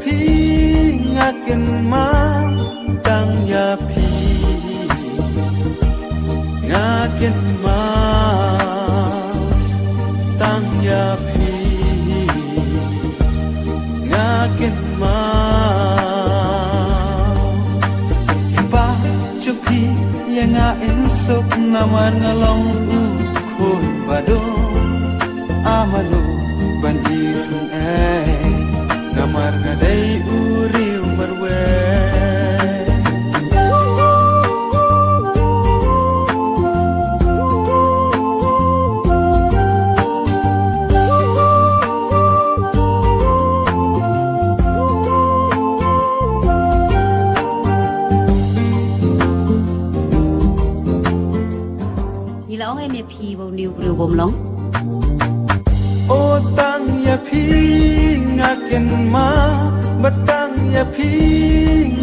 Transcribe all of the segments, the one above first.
พีงากินมาตั้งยาพีงากินมาตั้งยาพีงากินมาป้าจุพียังงาอินสุกนามันงาลองอูคุยบาดอามาลูบันอีสุงเอngamar ngadai uriu marwe ni la ong me phi bo niu bru bom long o tang ya phi ngaken ma batang ya phi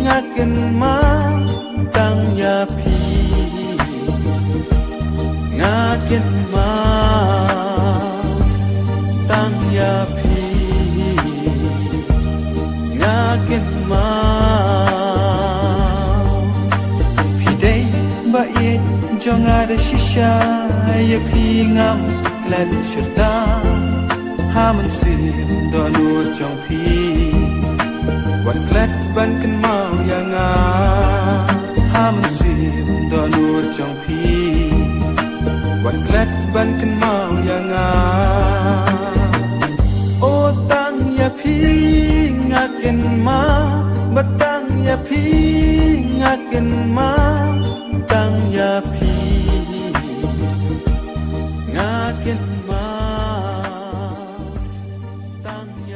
ngaken ma tang ya phi ngaken ma tang ya phi ngaken ma phi dei ba ye jong ada shisha ya phi ngam lan shurta haman sim do nur trong phi wat klet ban kan mau yang a haman sim do nur trong phi wat klet ban kan mau yang a o tang ya phi ngaken ma batang ya phi ngaken ma